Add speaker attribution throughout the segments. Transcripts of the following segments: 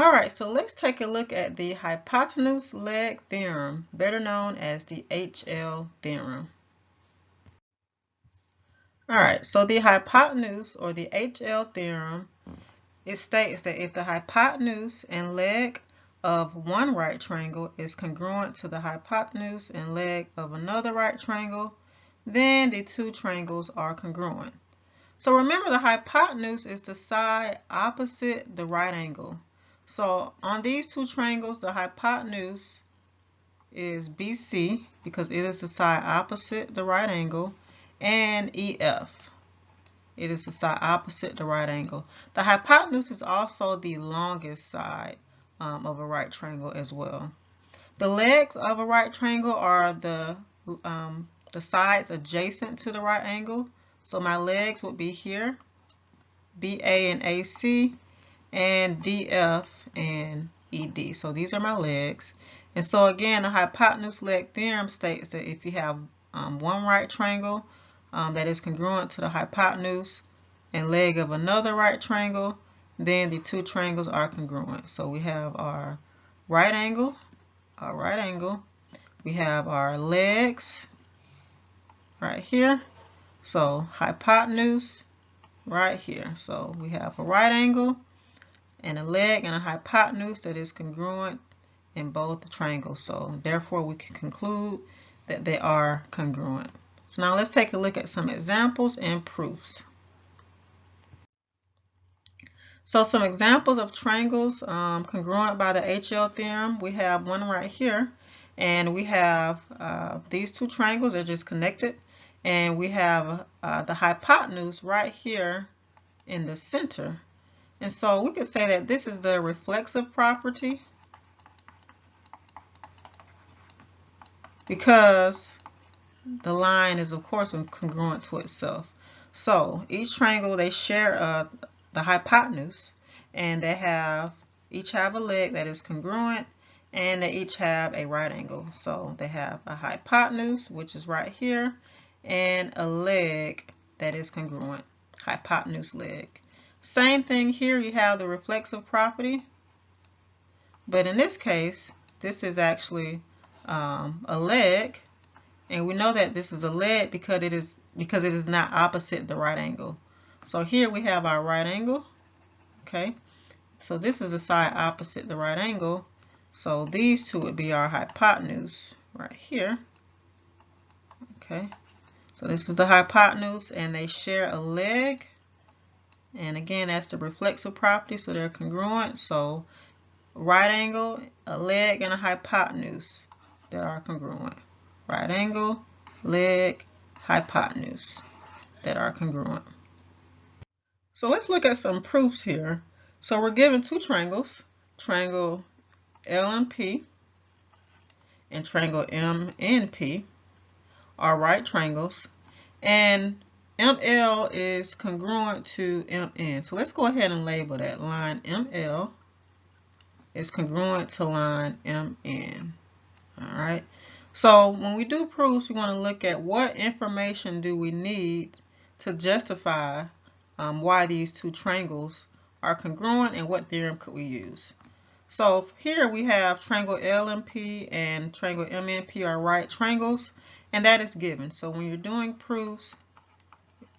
Speaker 1: All right, so let's take a look at the hypotenuse-leg theorem, better known as the HL theorem. All right, so the hypotenuse or the HL theorem, it states that if the hypotenuse and leg of one right triangle is congruent to the hypotenuse and leg of another right triangle, then the two triangles are congruent. So remember, the hypotenuse is the side opposite the right angle. So on these two triangles, the hypotenuse is BC because it is the side opposite the right angle, and EF. It is the side opposite the right angle. The hypotenuse is also the longest side of a right triangle as well. The legs of a right triangle are the sides adjacent to the right angle. So my legs would be here, BA and AC, and DF and ED. So these are my legs. And so again, the hypotenuse-leg theorem states that if you have one right triangle that is congruent to the hypotenuse and leg of another right triangle, then the two triangles are congruent. So we have our right angle, we have our legs right here. So hypotenuse right here. So we have a right angle and a leg and a hypotenuse that is congruent in both triangles. So therefore we can conclude that they are congruent. So now let's take a look at some examples and proofs. So some examples of triangles congruent by the HL theorem. We have one right here, and we have these two triangles are just connected, and we have the hypotenuse right here in the center. And so we could say that this is the reflexive property because the line is of course congruent to itself. So each triangle, they share the hypotenuse, and they each have a leg that is congruent, and they each have a right angle. So they have a hypotenuse, which is right here, and a leg that is congruent, hypotenuse leg. Same thing here, you have the reflexive property, but in this case, this is actually a leg, and we know that this is a leg because it is not opposite the right angle. So here we have our right angle, okay? So this is the side opposite the right angle. So these two would be our hypotenuse right here, okay? So this is the hypotenuse, and they share a leg. And again, that's the reflexive property, so they're congruent. So right angle, a leg, and a hypotenuse that are congruent. Right angle, leg, hypotenuse that are congruent. So let's look at some proofs here. So we're given two triangles, triangle LMP and triangle MNP are right triangles, and ML is congruent to MN. So let's go ahead and label that. Line ML is congruent to line MN. All right. So when we do proofs, we want to look at what information do we need to justify why these two triangles are congruent, and what theorem could we use. So here we have triangle LMP and triangle MNP are right triangles, and that is given. So when you're doing proofs,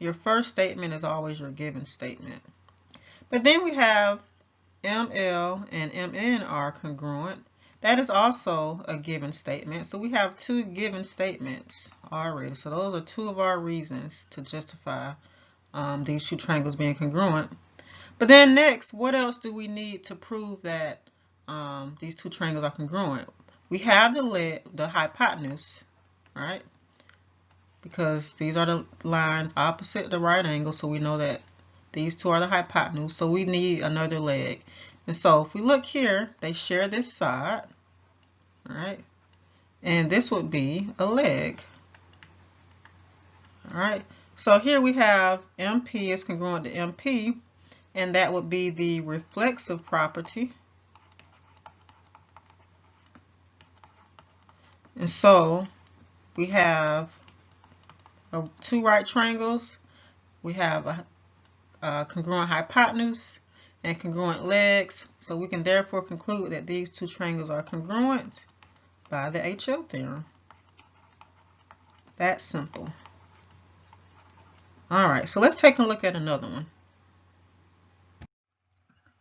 Speaker 1: your first statement is always your given statement. But then we have ML and MN are congruent. That is also a given statement. So we have two given statements already. So those are two of our reasons to justify these two triangles being congruent. But then next, what else do we need to prove that these two triangles are congruent? We have the hypotenuse, right? Because these are the lines opposite the right angle, so we know that these two are the hypotenuse, so we need another leg. And so if we look here, they share this side, all right? And this would be a leg, all right? So here we have MP is congruent to MP, and that would be the reflexive property. And so we have two right triangles. We have a congruent hypotenuse, and congruent legs. So we can therefore conclude that these two triangles are congruent by the HL theorem. That's simple. All right, so let's take a look at another one.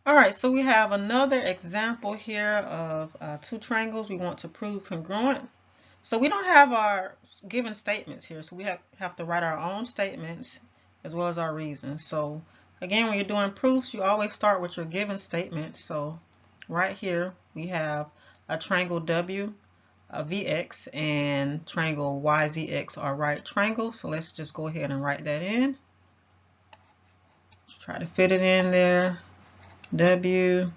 Speaker 1: All right, so we have another example here of two triangles we want to prove congruent. So we don't have our given statements here, so we have to write our own statements as well as our reasons. So again, when you're doing proofs, you always start with your given statement. So right here we have a triangle W, a VX, and triangle YZX are right triangles. So let's just go ahead and write that in. Try to fit it in there. W,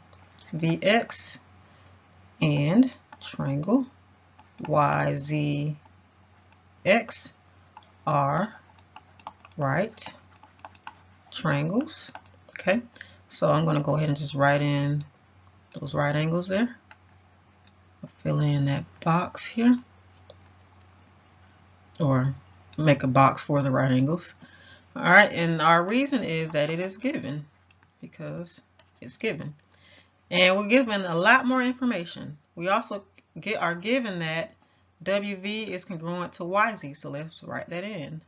Speaker 1: VX, and triangle YZX are right triangles. Okay, so I'm going to go ahead and just write in those right angles there. I'll fill in that box here, or make a box for the right angles. All right, and our reason is that it is given, because it's given. And we're given a lot more information. We also are given that WV is congruent to YZ, so let's write that in.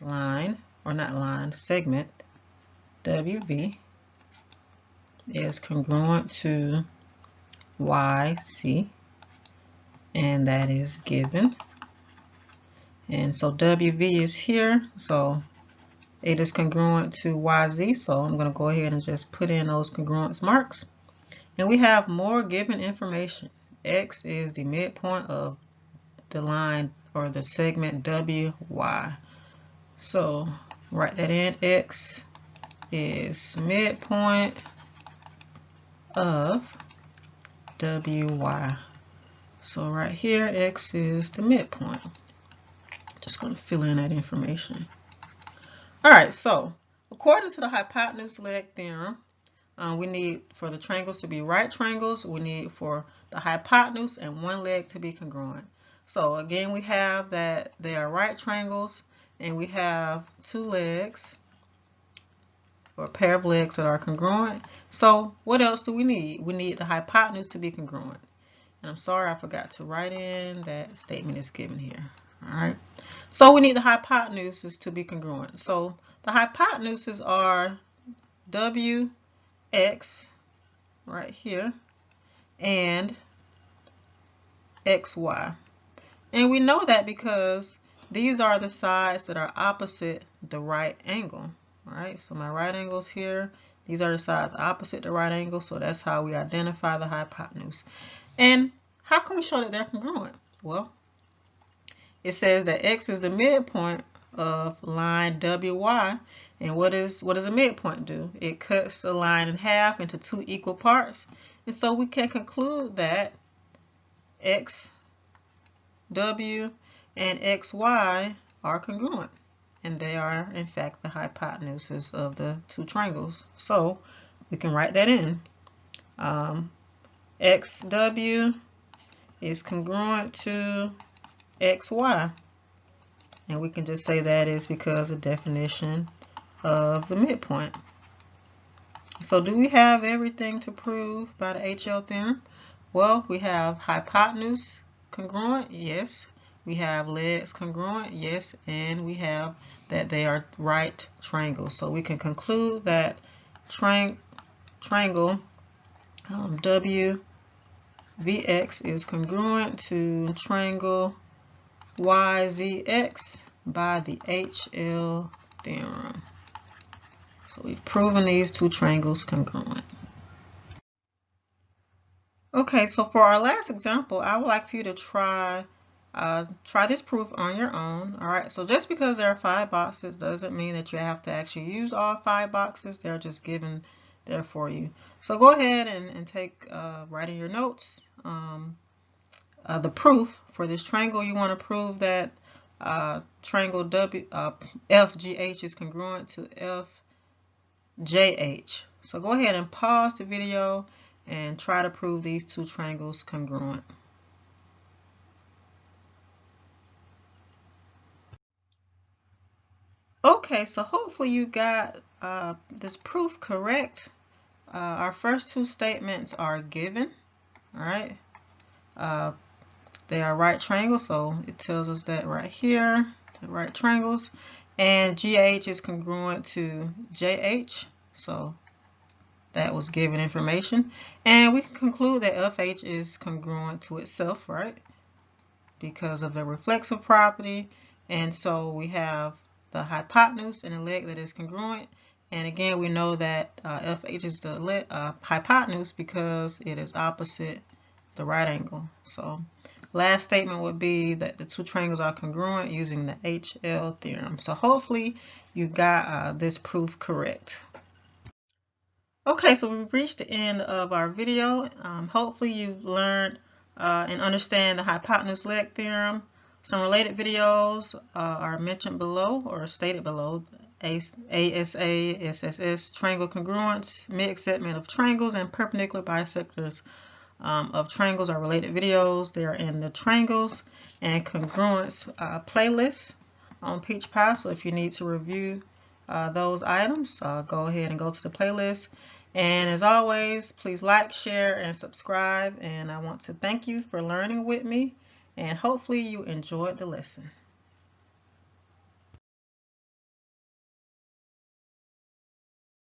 Speaker 1: Line, or not line, segment WV is congruent to YC, and that is given. And so WV is here, so it is congruent to YZ, so I'm going to go ahead and just put in those congruence marks. And we have more given information. X is the midpoint of the line or the segment WY. So write that in. X is midpoint of WY. So right here, X is the midpoint. Just going to fill in that information. All right, so according to the Hypotenuse-Leg theorem, we need for the triangles to be right triangles, we need for the hypotenuse and one leg to be congruent. So again, we have that they are right triangles, and we have two legs, or a pair of legs that are congruent. So what else do we need? We need the hypotenuse to be congruent. And I'm sorry, I forgot to write in that statement is given here. All right. So we need the hypotenuses to be congruent. So the hypotenuses are WX right here and XY. And we know that because these are the sides that are opposite the right angle. All right, so my right angles here, these are the sides opposite the right angle, so that's how we identify the hypotenuse. And how can we show that they're congruent? Well, it says that X is the midpoint of line WY, and what does a midpoint do? It cuts the line in half into two equal parts, and so we can conclude that X, W, and XY are congruent, and they are in fact the hypotenuses of the two triangles. So we can write that in. XW is congruent to XY, and we can just say that is because of definition of the midpoint. So do we have everything to prove by the HL theorem? Well, we have hypotenuse congruent, yes. We have legs congruent, yes. And we have that they are right triangles. So we can conclude that triangle WVX is congruent to triangle YZX by the HL theorem. So we've proven these two triangles congruent. Okay, so for our last example, I would like for you to try this proof on your own. All right, so just because there are 5 boxes doesn't mean that you have to actually use all 5 boxes. They're just given there for you. So go ahead and take write in your notes the proof for this triangle. You want to prove that triangle FGH is congruent to FJH. So go ahead and pause the video and try to prove these two triangles congruent. Okay, so hopefully you got this proof correct. Our first two statements are given. All right. They are right triangles, so it tells us that right here, the right triangles. And GH is congruent to JH, so that was given information. And we can conclude that FH is congruent to itself, right? Because of the reflexive property. And so we have the hypotenuse and the leg that is congruent. And again, we know that FH is the hypotenuse because it is opposite the right angle. So last statement would be that the two triangles are congruent using the HL theorem. So hopefully you got this proof correct. Okay, so we've reached the end of our video. Hopefully you've learned and understand the hypotenuse-leg theorem. Some related videos are mentioned below or stated below. ASA, SSS, triangle congruence, mixed segment of triangles, and perpendicular bisectors of triangles are related videos. They are in the triangles and congruence playlist on Peach Pie. So if you need to review those items, go ahead and go to the playlist. And as always, please like, share, and subscribe. And I want to thank you for learning with me. And hopefully you enjoyed the lesson.